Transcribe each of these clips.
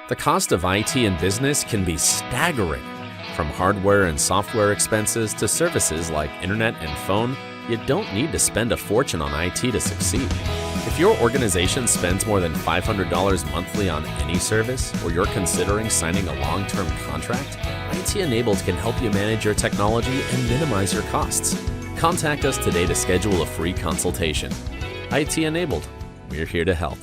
The cost of IT in business can be staggering. From hardware and software expenses to services like internet and phone, you don't need to spend a fortune on IT to succeed. If your organization spends more than $500 monthly on any service, or you're considering signing a long-term contract, IT Enabled can help you manage your technology and minimize your costs. Contact us today to schedule a free consultation. IT Enabled, we're here to help.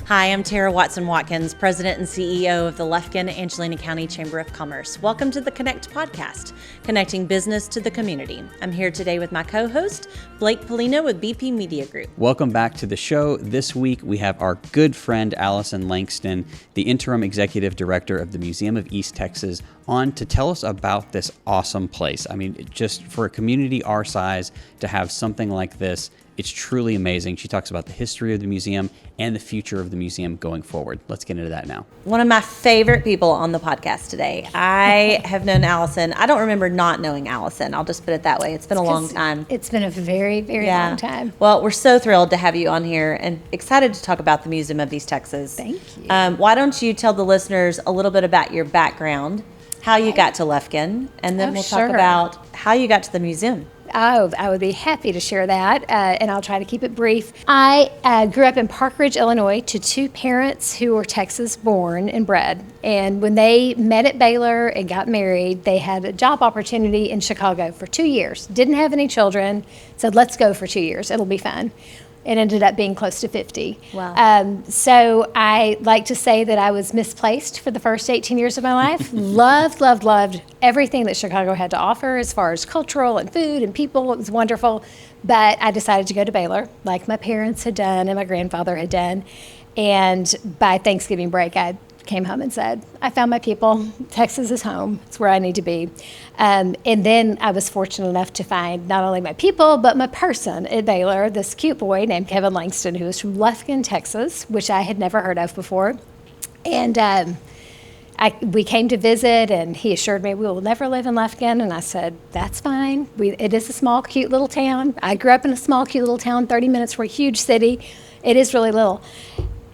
Hi, I'm Tara Watson-Watkins, President and CEO of the Lufkin, Angelina County Chamber of Commerce. Welcome to the Connect podcast, connecting business to the community. I'm here today with my co-host, Blake Pollino with BP Media Group. Welcome back to the show. This week, we have our good friend, Allyson Langston, the Interim Executive Director of the Museum of East Texas, on to tell us about this awesome place. I mean, just for a community our size to have something like this, it's truly amazing. She talks about the history of the museum and the future of the museum going forward. Let's get into that now. One of my favorite people on the podcast today. I have known Allyson. I don't remember not knowing Allyson. I'll just put it that way. It's been a long time. It's been a very, very long time. Well, we're so thrilled to have you on here and excited to talk about the Museum of East Texas. Thank you. Why don't you tell the listeners a little bit about your background, how you got to Lufkin, and then we'll talk about how you got to the museum. Oh, I would be happy to share that, and I'll try to keep it brief. I grew up in Park Ridge, Illinois, to two parents who were Texas born and bred. And when they met at Baylor and got married, they had a job opportunity in Chicago for 2 years. Didn't have any children, said, let's go for 2 years. It'll be fun. It ended up being close to 50. Wow. So I like to say that I was misplaced for the first 18 years of my life. Loved everything that Chicago had to offer as far as cultural and food and people. It was wonderful. But I decided to go to Baylor, like my parents had done and my grandfather had done. And by Thanksgiving break, I came home and said, I found my people. Texas is home. It's where I need to be. And then I was fortunate enough to find not only my people, but my person at Baylor, this cute boy named Kevin Langston, who is from Lufkin, Texas, which I had never heard of before. And we came to visit, and he assured me we will never live in Lufkin. And I said, that's fine. It is a small, cute little town. I grew up in a small, cute little town, 30 minutes from a huge city. It is really little.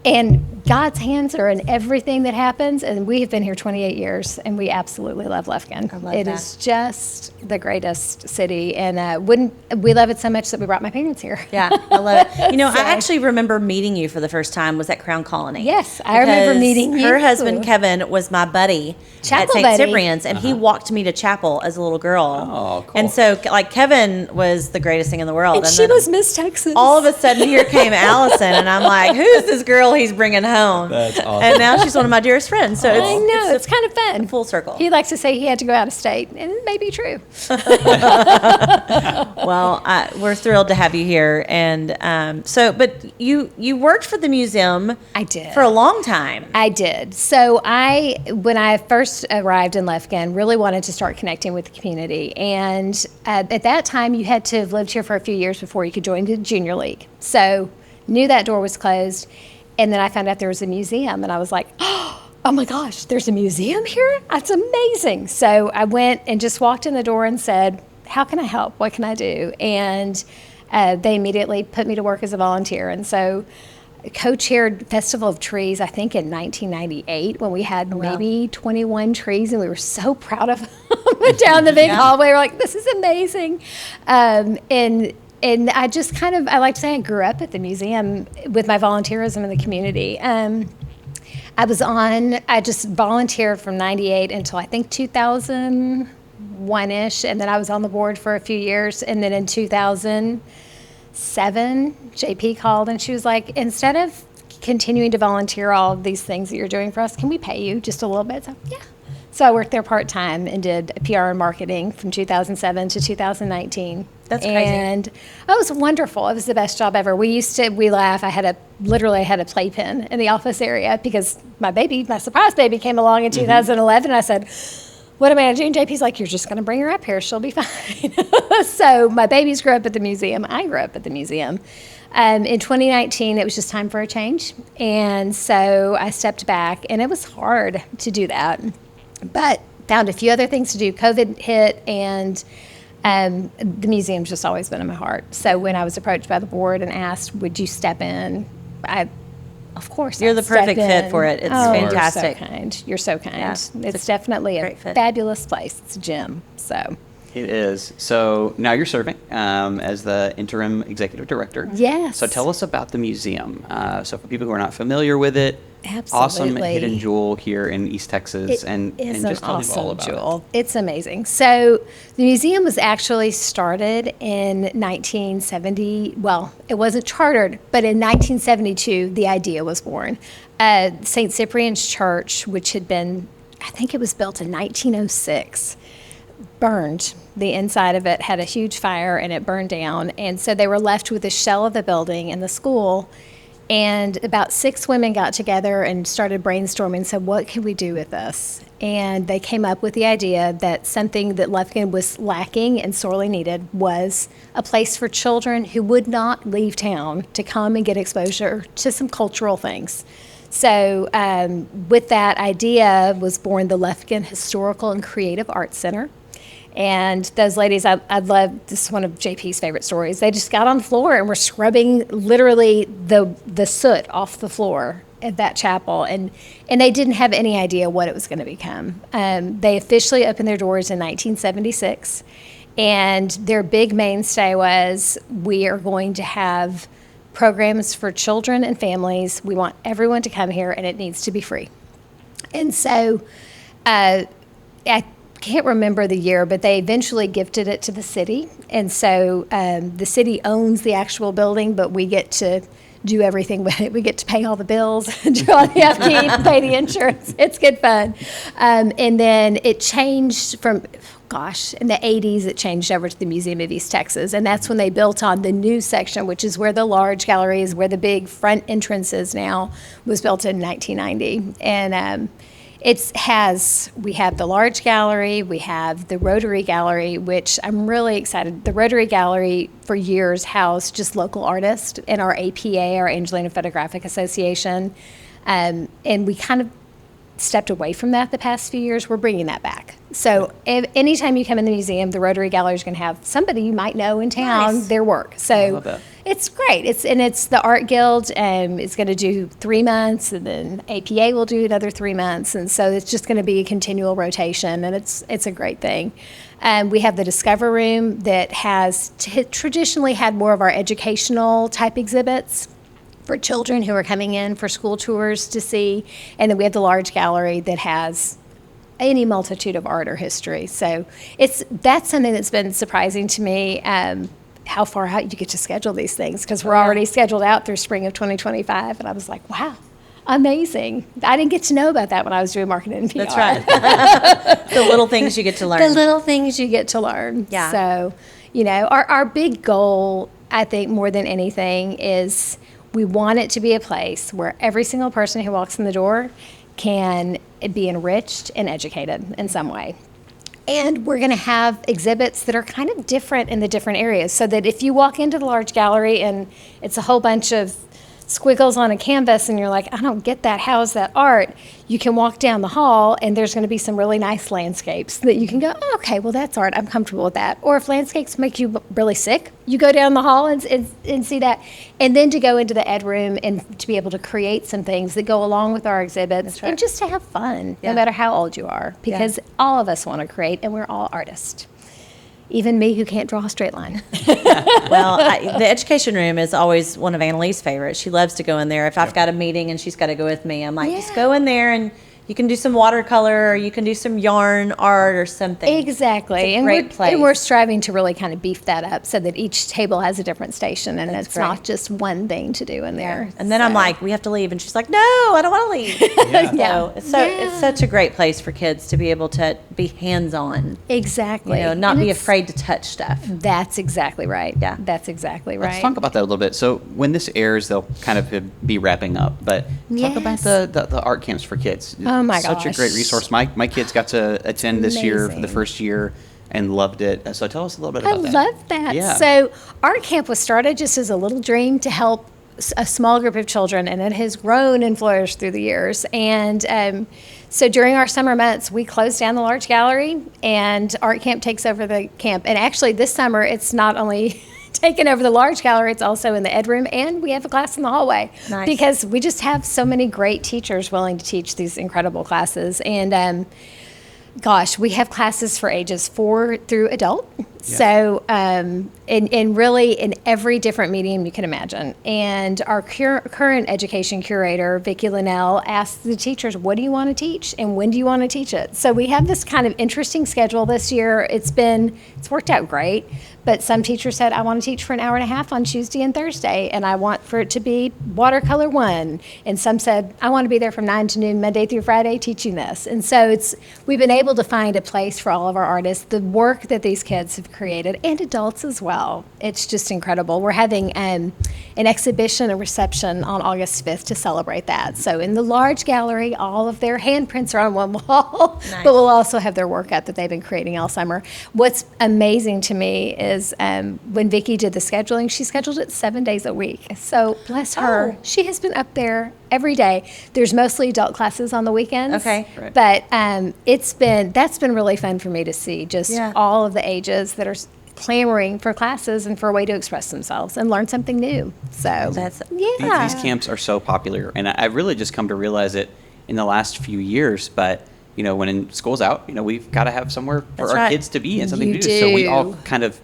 And God's hands are in everything that happens, and we have been here 28 years, and we absolutely love Lufkin. I love it that. is just the greatest city, and we love it so much that we brought my parents here. Yeah, I love it. You know, I actually remember meeting you for the first time was at Crown Colony. Yes, I remember meeting you. Her husband, Kevin, was my buddy at St. Cyprian's, and he walked me to chapel as a little girl. Oh, cool. And so, like, Kevin was the greatest thing in the world. And she was Miss Texas. All of a sudden, here came Allyson, and I'm like, who's this girl he's bringing home? That's awesome. And now she's one of my dearest friends. So I know, it's kind of fun. Full circle. He likes to say he had to go out of state, and it may be true. Well, we're thrilled to have you here. And but you worked for the museum. I did. For a long time. I did. So when I first arrived in Lufkin, really wanted to start connecting with the community. And at that time, you had to have lived here for a few years before you could join the junior league. So knew that door was closed. And then I found out there was a museum, and I was like, oh my gosh, there's a museum here? That's amazing. So I went and just walked in the door and said, how can I help? What can I do? And they immediately put me to work as a volunteer. And so co-chaired Festival of Trees, I think in 1998, when we had maybe 21 trees, and we were so proud of them down the big hallway. We're like, this is amazing. And I just I like to say I grew up at the museum with my volunteerism in the community. I just volunteered from 98 until I think 2001-ish, and then I was on the board for a few years. And then in 2007, JP called, and she was like, instead of continuing to volunteer all of these things that you're doing for us, can we pay you just a little bit? So, yeah. So I worked there part-time and did PR and marketing from 2007 to 2019. That's crazy. And it was wonderful. It was the best job ever. We laugh. I literally had a playpen in the office area because my surprise baby came along in 2011. And I said, what am I going to do? And JP's like, you're just going to bring her up here. She'll be fine. So my babies grew up at the museum. I grew up at the museum. In 2019, it was just time for a change. And so I stepped back, and it was hard to do that. But found a few other things to do. COVID hit, and The museum's just always been in my heart. So when I was approached by the board and asked, would you step in, of course, You're I'd the perfect step fit in. for it. It's Oh, fantastic. You're so kind. You're so kind. Yeah, It's definitely a great fit. fabulous place. It's a gym. So It is. So now you're serving as the Interim Executive Director. Yes. So tell us about the museum. So for people who are not familiar with it, awesome Absolutely. hidden jewel here in East Texas. It and is just an tell people all awesome about jewel. It's amazing. So the museum was actually started in 1970. Well, it wasn't chartered, but in 1972, the idea was born. St. Cyprian's Church, which had been, I think it was built in 1906, burned. The inside of it had a huge fire and it burned down. And so they were left with a shell of the building and the school. And about 6 women got together and started brainstorming, said, what can we do with this? And they came up with the idea that something that Lufkin was lacking and sorely needed was a place for children who would not leave town to come and get exposure to some cultural things. So with that idea was born the Lufkin Historical and Creative Arts Center. And those ladies, I love, this is one of JP's favorite stories. They just got on the floor and were scrubbing literally the soot off the floor at that chapel. And they didn't have any idea what it was going to become. They officially opened their doors in 1976. And their big mainstay was, we are going to have programs for children and families. We want everyone to come here, and it needs to be free. And so I can't remember the year, but they eventually gifted it to the city. And so the city owns the actual building, but we get to do everything with it. We get to pay all the bills, do all the upkeep, pay the insurance. It's good fun. And then it changed from, in the 80s, it changed over to the Museum of East Texas. And that's when they built on the new section, which is where the large gallery is, where the big front entrance is now, was built in 1990. And we have the large gallery, we have the Rotary Gallery, which I'm really excited. The Rotary Gallery for years housed just local artists in our APA, our Angelina Photographic Association. And we kind of stepped away from that the past few years. We're bringing that back. So anytime you come in the museum, the Rotary Gallery is going to have somebody you might know in town, Nice. Oh, Their work. So it's great. It's the Art Guild, it's going to do 3 months, and then APA will do another 3 months, and so it's just going to be a continual rotation, and it's a great thing. We have the Discover Room that has traditionally had more of our educational type exhibits for children who are coming in for school tours to see, and then we have the large gallery that has any multitude of art or history. So that's something that's been surprising to me. How far out you get to schedule these things, because we're already scheduled out through spring of 2025, and I was like, wow, amazing. I didn't get to know about that when I was doing marketing and PR. That's right. The little things you get to learn. The little things you get to learn. Yeah. So, our big goal, I think, more than anything, is we want it to be a place where every single person who walks in the door can be enriched and educated in some way. And we're going to have exhibits that are kind of different in the different areas, so that if you walk into the large gallery and it's a whole bunch of squiggles on a canvas and you're like, I don't get that, how's that art? You can walk down the hall and there's going to be some really nice landscapes that you can go, oh, okay, well, that's art, I'm comfortable with that. Or if landscapes make you really sick, you go down the hall and see that. And then to go into the ed room and to be able to create some things that go along with our exhibits, and just to have fun, no matter how old you are, because all of us want to create, and we're all artists. Even me, who can't draw a straight line. Well, the education room is always one of Annalee's favorites. She loves to go in there. If I've got a meeting and she's got to go with me, I'm like, just go in there and you can do some watercolor, or you can do some yarn art or something. Exactly. It's a great place. And we're striving to really kind of beef that up so that each table has a different station, and it's not just one thing to do in there. And then I'm like, we have to leave. And she's like, no, I don't want to leave. It's such a great place for kids to be able to be hands-on. Exactly. Not be afraid to touch stuff. That's exactly right. Yeah. That's exactly right. Let's talk about that a little bit. So when this airs, they'll kind of be wrapping up. But talk about the art camps for kids. Oh my Such a gosh. great resource. My kids got to attend this year for the Amazing. first year and loved it. So tell us a little bit about that. I love that. Yeah. So Art Camp was started just as a little dream to help a small group of children, and it has grown and flourished through the years. And so during our summer months, we close down the large gallery, and Art Camp takes over the camp. And actually, this summer, it's not only taken over the large gallery, it's also in the ed room, and we have a class in the hallway. Nice. Because we just have so many great teachers willing to teach these incredible classes. And gosh, we have classes for ages 4 through adult. Yeah. So, in really in every different medium you can imagine. And our current education curator, Vicki Linnell, asks the teachers, what do you want to teach and when do you want to teach it? So we have this kind of interesting schedule this year. It's worked out great. But some teachers said, I want to teach for an hour and a half on Tuesday and Thursday, and I want for it to be watercolor 1. And some said, I want to be there from 9 to noon, Monday through Friday, teaching this. And so we've been able to find a place for all of our artists. The work that these kids have created, and adults as well, it's just incredible. We're having an exhibition, a reception on August 5th to celebrate that. So in the large gallery, all of their handprints are on one wall, nice. But we'll also have their work out that they've been creating all summer. What's amazing to me is when Vicki did the scheduling, she scheduled it 7 days a week. So bless her. Oh. She has been up there every day. There's mostly adult classes on the weekends. Okay. Right. But that's been really fun for me to see, just all of the ages that are clamoring for classes and for a way to express themselves and learn something new. So These camps are so popular, and I've really just come to realize it in the last few years. But when school's out, we've got to have somewhere for our kids to be and something to do. So we all kind of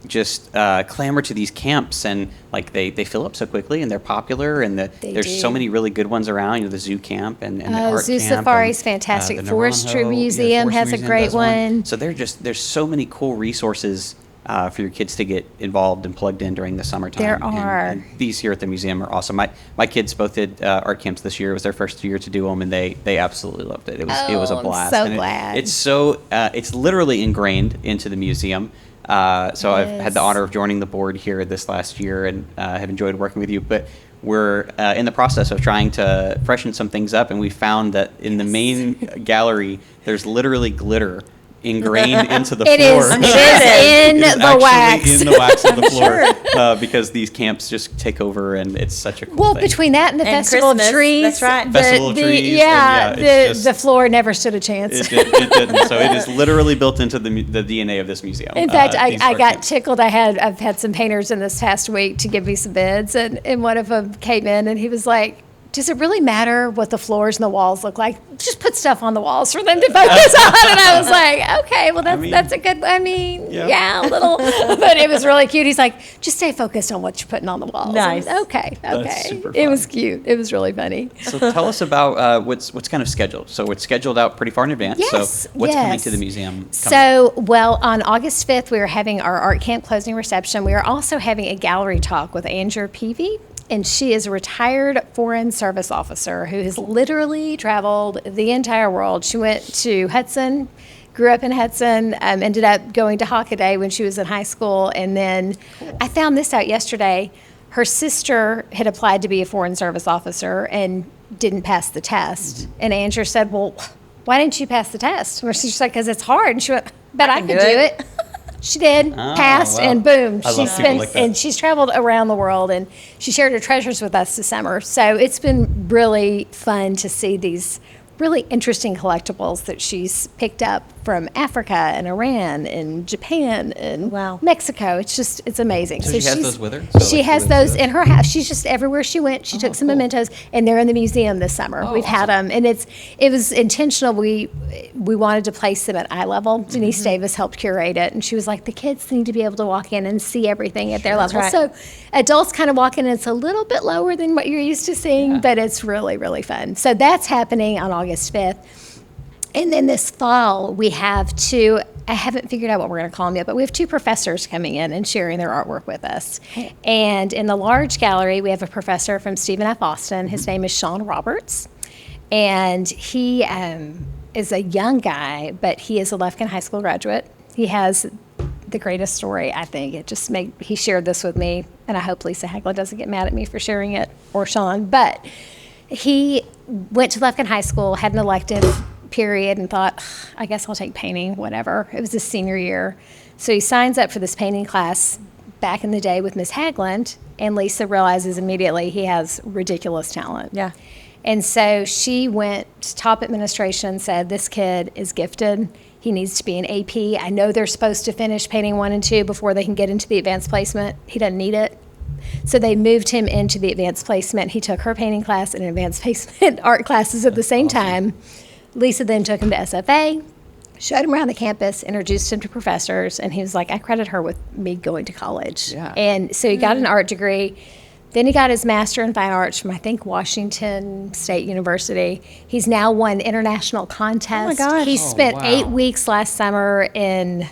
just clamor to these camps, and like they fill up so quickly, and they're popular, and there's so many really good ones around. The zoo camp and the art Zoo camp. Safari is fantastic. Forestry Museum has a great one. So there's so many cool resources for your kids to get involved and plugged in during the summertime. There are. And these here at the museum are awesome. My kids both did art camps this year. It was their first year to do them, and they absolutely loved it. It was a blast. I'm so glad. It's literally ingrained into the museum. So I've had the honor of joining the board here this last year, and have enjoyed working with you. But we're in the process of trying to freshen some things up, and we found that in the main gallery, there's literally glitter ingrained into the floor. It is in the wax. In the wax of the floor, because these camps just take over, and it's such a cool thing. Between that and the Festival of Trees, that's right. Festival of Trees, the floor never stood a chance. It didn't. So it is literally built into the DNA of this museum. In fact, I got tickled. I've had some painters in this past week to give me some bids, and one of them came in and he was like, does it really matter what the floors and the walls look like? Just put stuff on the walls for them to focus on. And I was like, okay, well, that's a good, a little. But it was really cute. He's like, just stay focused on what you're putting on the walls. Nice. Okay. That's super fun. It was cute. It was really funny. So tell us about what's kind of scheduled. So it's scheduled out pretty far in advance. Yes, so what's coming to the museum? On August 5th, we are having our art camp closing reception. We are also having a gallery talk with Angelina Peavy. And she is a retired Foreign Service officer who has literally traveled the entire world. She went to Hudson, grew up in Hudson, ended up going to Hockaday when she was in high school. And then I found this out yesterday. Her sister had applied to be a Foreign Service officer and didn't pass the test. And Andrew said, well, why didn't you pass the test? And she's like, because it's hard. And she went, but I can do it. She did, passed, and boom. She's traveled around the world, and she shared her treasures with us this summer. So it's been really fun to see these really interesting collectibles that she's picked up from Africa and Iran and Japan and Mexico. It's amazing. So she has those with her? She has those in her house. She's just everywhere she went. She took some mementos, and they're in the museum this summer. We've had them, and it was intentional. We wanted to place them at eye level. Denise Davis helped curate it, and she was like, the kids need to be able to walk in and see everything at their level. Right. So adults kind of walk in, and it's a little bit lower than what you're used to seeing, but it's really, really fun. So that's happening on August 5th. And then this fall, we have I haven't figured out what we're going to call them yet, but we have 2 professors coming in and sharing their artwork with us. And in the large gallery, we have a professor from Stephen F. Austin. His name is Sean Roberts. And he is a young guy, but he is a Lufkin High School graduate. He has the greatest story, I think. He shared this with me, and I hope Lisa Hagler doesn't get mad at me for sharing it, or Sean. But he went to Lufkin High School, had an elective period, and thought, I guess I'll take painting, whatever. It was his senior year. So he signs up for this painting class back in the day with Miss Hagland, And Lisa realizes immediately he has ridiculous talent. Yeah. And so she went to top administration, said, this kid is gifted. He needs to be an AP. I know they're supposed to finish painting 1 and 2 before they can get into the advanced placement. He doesn't need it. So they moved him into the advanced placement. He took her painting class and advanced placement art classes at the same time. Lisa then took him to SFA, showed him around the campus, introduced him to professors, and he was like, I credit her with me going to college. Yeah. And so he got an art degree. Then he got his Master in Fine Arts from, I think, Washington State University. He's now won international contests. Oh, my gosh. He spent 8 weeks last summer in,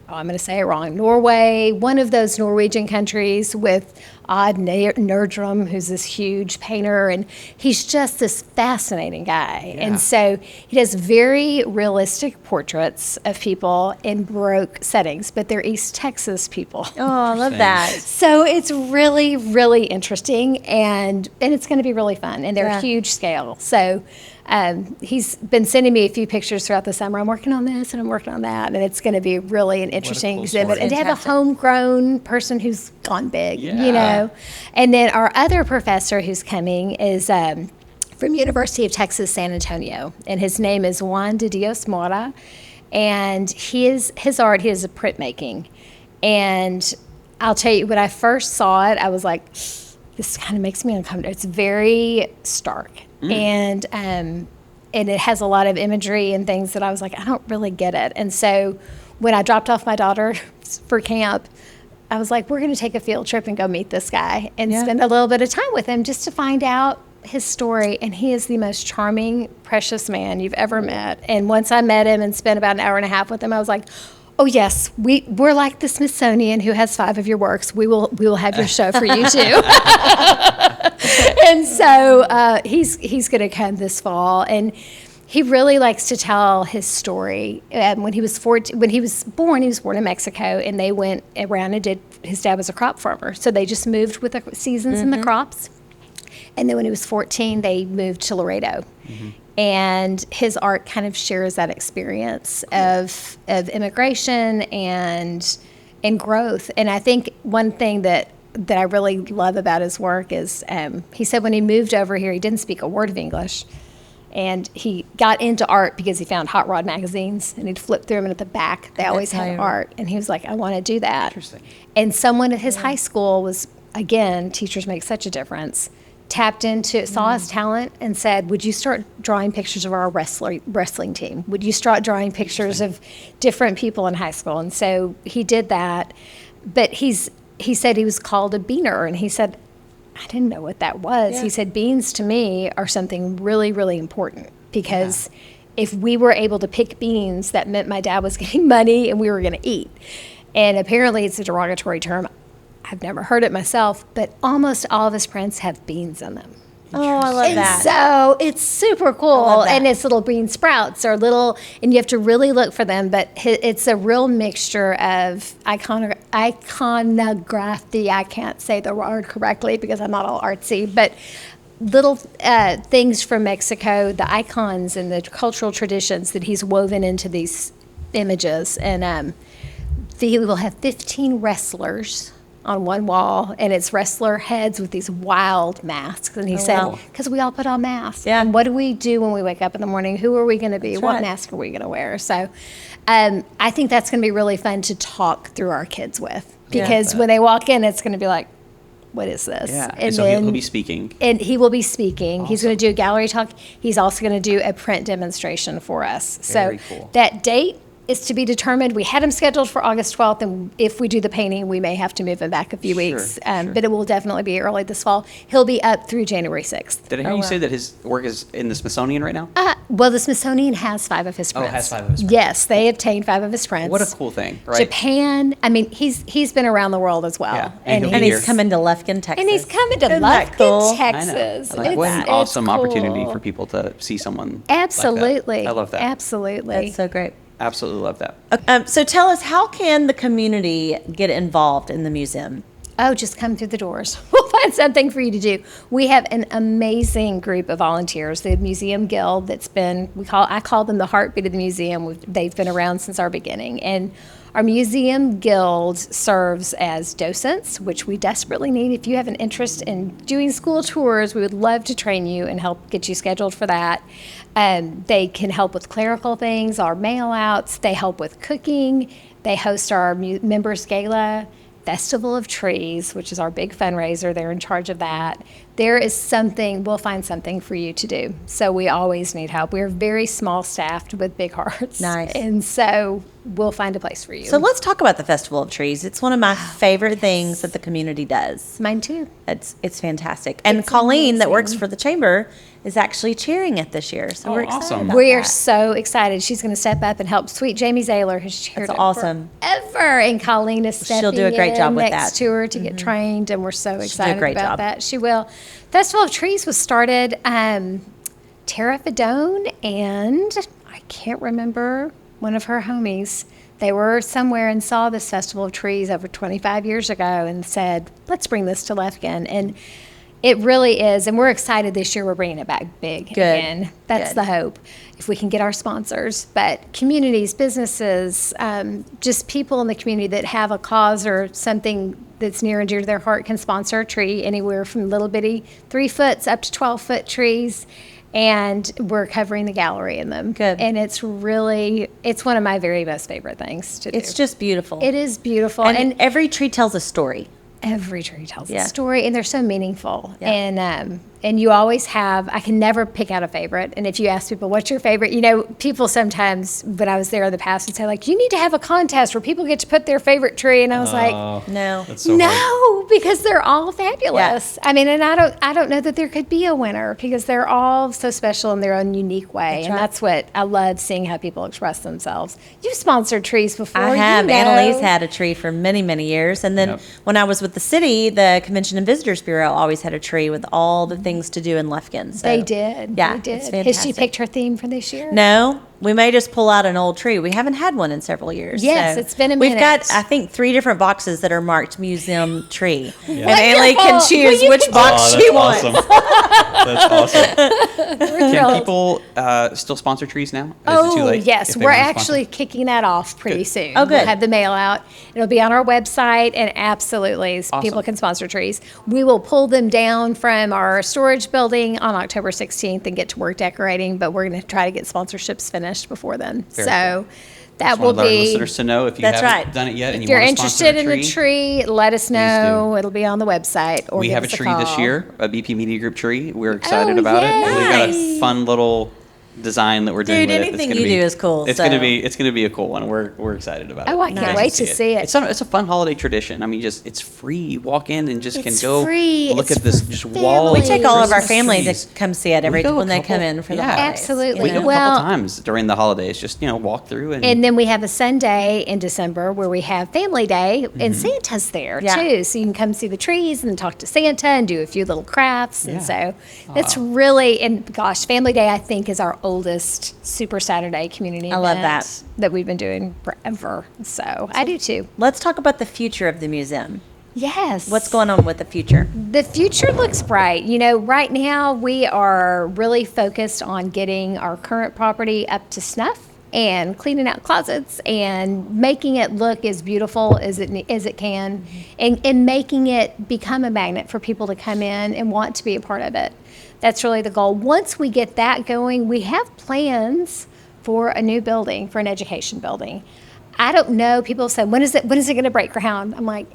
I'm going to say it wrong, Norway, one of those Norwegian countries, with Odd Nerdrum, who's this huge painter, and he's just this fascinating guy. Yeah. And so he does very realistic portraits of people in Baroque settings, but they're East Texas people. Oh, I love that. So it's really, really interesting, and it's going to be really fun, and they're Yeah. huge scale. So he's been sending me a few pictures throughout the summer. I'm working on this and I'm working on that, and it's going to be really an interesting cool exhibit. story. And to have a Fantastic. homegrown person who's gone big, you Yeah. know. And then our other professor who's coming is from University of Texas, San Antonio, and his name is Juan de Dios Mora, and his art, he is a printmaking. And I'll tell you, when I first saw it, I was like, this kind of makes me uncomfortable. It's very stark. And it has a lot of imagery and things that I was like, I don't really get it. And so when I dropped off my daughter for camp, I was like, we're going to take a field trip and go meet this guy and Yeah. spend a little bit of time with him just to find out his story. And he is the most charming, precious man you've ever met. And once I met him and spent about an hour and a half with him, I was like, oh yes, we're like the Smithsonian who has 5 of your works. We will have your show for you too. And so he's going to come this fall, and he really likes to tell his story. When he was born in Mexico, and they went around and did. His dad was a crop farmer, so they just moved with the seasons and the crops. And then when he was 14, they moved to Laredo. And his art kind of shares that experience of immigration and growth. And I think one thing that I really love about his work is he said when he moved over here, he didn't speak a word of English. And he got into art because he found Hot Rod magazines, and he'd flip through them, and at the back, they always how had you- art. And he was like, I want to do that. Interesting. And someone at his high school was, again, teachers make such a difference, tapped into, saw his talent and said, would you start drawing pictures of our wrestling team? Would you start drawing pictures of different people in high school? And so he did that. But he said he was called a beaner, and he said, I didn't know what that was. Yeah. He said, beans to me are something really, really important, because if we were able to pick beans, that meant my dad was getting money and we were going to eat. And apparently it's a derogatory term. I've never heard it myself, but almost all of his prints have beans in them. Oh, I love And that. so it's super cool. love that. And it's little bean sprouts or little, and you have to really look for them, but it's a real mixture of iconography. I can't say the word correctly because I'm not all artsy, but little things from Mexico, the icons and the cultural traditions that he's woven into these images. And he will have 15 wrestlers on one wall, and it's wrestler heads with these wild masks. And he said, wow. because we all put on masks. Yeah. And what do we do when we wake up in the morning? Who are we going to be? That's What right. mask are we going to wear? So I think that's going to be really fun to talk through our kids with, because when they walk in, it's going to be like, what is this? Yeah. And so then, he'll be speaking. and he will be speaking. He's going to do a gallery talk. He's also going to do a print demonstration for us. Very So cool. that date is to be determined. We had him scheduled for August 12th, and if we do the painting, we may have to move him back a few weeks. Sure. But it will definitely be early this fall. He'll be up through January 6th. Did I hear you say that his work is in the Smithsonian right now? Well, the Smithsonian has 5 of his Oh, prints. it has 5 of his prints. Yes, they obtained 5 of his prints. What a cool thing, right? Japan. I mean, he's been around the world as well. Yeah, And, he'll And be he's here. coming to Lufkin, Texas. and he's coming to Isn't that Lufkin, cool? I know. Texas. Like, what an It's awesome opportunity cool. for people to see someone. Absolutely. Like that. I love that. Absolutely. That's so great. Absolutely love that. So tell us, how can the community get involved in the museum? Oh, just come through the doors. We'll find something for you to do. We have an amazing group of volunteers. The Museum Guild that's been, I call them the heartbeat of the museum. They've been around since our beginning. And our Museum Guild serves as docents, which we desperately need. If you have an interest in doing school tours, we would love to train you and help get you scheduled for that. They can help with clerical things, our mail outs. They help with cooking. They host our members gala, Festival of Trees, which is our big fundraiser. They're in charge of that. There is something, we'll find something for you to do. So we always need help. We're very small staffed with big hearts. Nice. And so we'll find a place for you. So let's talk about the Festival of Trees. It's one of my favorite things that the community does. Mine too. It's fantastic. And It's Colleen, that amazing. works for the chamber, is actually chairing it this year. So we're excited awesome. about We are that. so excited. She's going to step up and help. Sweet Jamie Zaylor has chaired That's it awesome. forever, and Colleen is stepping She'll do a great in job with next that. to her to get trained, and we're so excited great about job. that. She will. Festival of Trees was started. Tara Fedone and I can't remember one of her homies. They were somewhere and saw this Festival of Trees over 25 years ago and said, "Let's bring this to Lufkin." And it really is, and we're excited this year. We're bringing it back big again. That's Good. the hope, if we can get our sponsors. But communities, businesses, just people in the community that have a cause or something that's near and dear to their heart can sponsor a tree, anywhere from little bitty 3 foot up to 12-foot trees. And we're covering the gallery in them. Good. And it's one of my very most favorite things to do. It's just beautiful. It is beautiful. And every tree tells a story. Every tree tells Yeah. a story, and they're so meaningful. Yeah. And you always have, I can never pick out a favorite. And if you ask people, what's your favorite? You know, people sometimes, when I was there in the past, would say, like, you need to have a contest where people get to put their favorite tree. And I was like, No. That's so hard. no, because they're all fabulous. I mean, and I don't know that there could be a winner, because they're all so special in their own unique way. right. That's what I love, seeing how people express themselves. You've sponsored trees before. I have. You know. Annalise had a tree for many, many years. And then Yep. when I was with the city, the Convention and Visitors Bureau always had a tree with all the things to do in Lufkin. So, They did. Yeah, They did. it's Has fantastic. she picked her theme for this year? No, we may just pull out an old tree. We haven't had one in several years. Yes, so it's been a We've got, minute. I think, 3 different boxes that are marked museum tree. And Wonderful. Annalie can choose Well, you which can- box Oh, she that's wants. awesome. That's awesome. We're Can thrilled. people still sponsor trees now? Or is it too Oh, late yes. if they We're wanna sponsor? actually kicking that off pretty Good. soon. Oh, good. We'll have the mail out. It'll be on our website, and absolutely, Awesome. people can sponsor trees. We will pull them down from our storage building on October 16th and get to work decorating, but we're going to try to get sponsorships finished before then. Very so that Just will wanted our be. listeners to know if you That's haven't right. done it yet and If you you're want to sponsor interested a in the tree, let us know. It'll be on the website. Or We give have a us tree this call. year, a BP Media Group tree. We're excited Oh, about it. And we've got a yay. fun little design that we're doing Dude, with it. anything It's gonna you be- do is cool, It's so- gonna be a cool one. We're excited about it. Oh, I You can't guys wait can to see it. It's a fun holiday tradition. I mean, it's free. You walk in and just It's can go free. look It's at this for just wall. We of take all of our Christmas family trees. to come see it We go a when they couple- come in for the yeah. holidays. Absolutely. We go a Well- couple times during the holidays. Just walk through And then we have a Sunday in December where we have Family Day, and Santa's there Yeah. too. So you can come see the trees and talk to Santa and do a few little crafts. And Yeah. so that's really, and gosh, Family Day, I think, is our oldest Super Saturday community I love event that. that we've been doing forever. So I do too. Let's talk about the future of the museum. Yes. What's going on with the future? The future looks bright. You know, right now we are really focused on getting our current property up to snuff and cleaning out closets and making it look as beautiful as it can, and making it become a magnet for people to come in and want to be a part of it. That's really the goal. Once we get that going, we have plans for a new building, for an education building. I don't know. People say, when is it going to break ground? I'm like,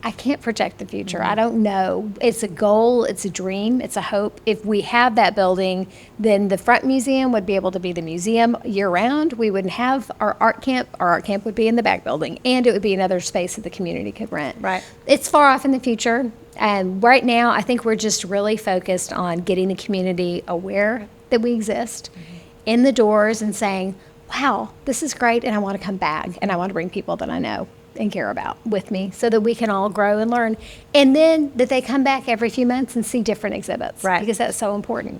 I can't project the future. I don't know. It's a goal, it's a dream, it's a hope. If we have that building, then the front museum would be able to be the museum year round. We wouldn't have our art camp. Our art camp would be in the back building, and it would be another space that the community could rent. Right. It's far off in the future. And right now, I think we're just really focused on getting the community aware that we exist in the doors and saying, wow, this is great, and I want to come back, and I want to bring people that I know and care about with me so that we can all grow and learn. And then that they come back every few months and see different exhibits. Right. Because that's so important.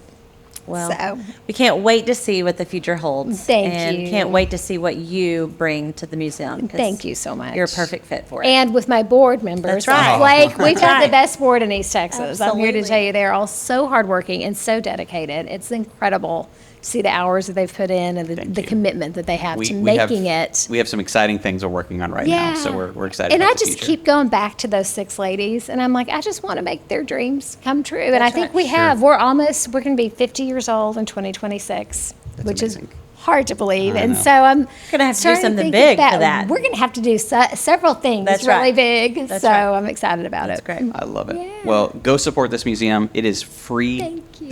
Well, So. we can't wait to see what the future holds. Thank and you. can't wait to see what you bring to the museum. 'cause Thank you so much. You're a perfect fit for it. And with my board members, That's right. Blake, we've That's got right. the best board in East Texas. I'm here to Absolutely. tell you, they're all so hardworking and so dedicated. It's incredible to see the hours that they've put in and the you. commitment that they have to have- making it. We have some exciting things we're working on right now, so we're excited. And about I the just future. keep going back to those 6 ladies, and I'm like, I just want to make their dreams come true. And I think right. we have. We're going to be 50 years old in 2026, which amazing. is hard to believe. I And know. so I'm Gonna have to do starting something think big about- for that. We're going to have to do several things That's really right. big. That's so right. I'm excited about That's it. great. I love it. Yeah. Well, go support this museum. It is free. Thank you.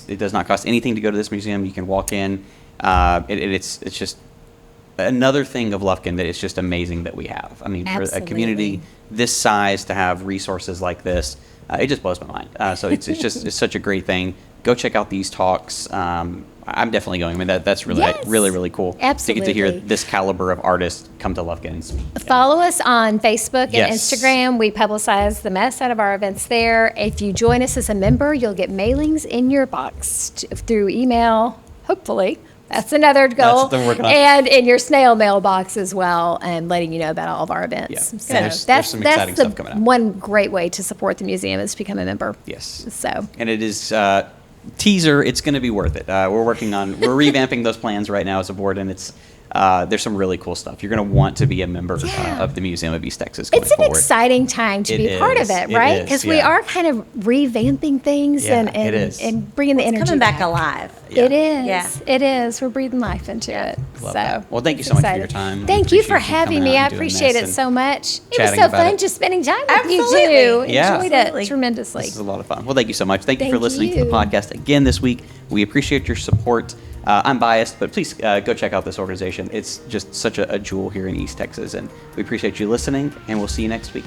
It does not cost anything to go to this museum. You can walk in. It's just another thing of Lufkin that it's just amazing that we have. I mean, for a Absolutely. community this size to have resources like this, it just blows my mind. So it's it's such a great thing. Go check out these talks. I'm definitely going. I mean, that's really, Yes. really cool. To get to hear Absolutely. this caliber of artists come to Lufkin and speak. Follow us on Facebook and Yes. Instagram. We publicize the mess out of our events there. If you join us as a member, you'll get mailings in your box through email, hopefully. That's another goal. what we're working on. And in your snail mail box as well, and letting you know about all of our events. Yeah. So And there's that's some exciting the stuff coming up. one great way to support the museum is to become a member. Yes. So And it is teaser. It's going to be worth it. We're revamping those plans right now as a board, and it's there's some really cool stuff. You're going to want to be a member Yeah. of the Museum of East Texas going it's an forward. exciting time to It be part of is. it, It right? is, Because we yeah. are kind of revamping things Yeah, and it is. and bringing the energy Coming back alive. Yeah. It is. Yeah. It is. We're breathing life into it. Love so that. Well, thank you it's so much for exciting. your time. Thank you Appreciate for you having coming me. out I and doing appreciate this it and so much. It was chatting so about fun it. just spending time with Absolutely. you too. Yeah. Enjoyed Absolutely. it tremendously. This is a lot of fun. Well, thank you so much. Thank you for Thank listening to the you. podcast again this week. We appreciate your support. I'm biased, but please go check out this organization. It's just such a jewel here in East Texas, and we appreciate you listening, and we'll see you next week.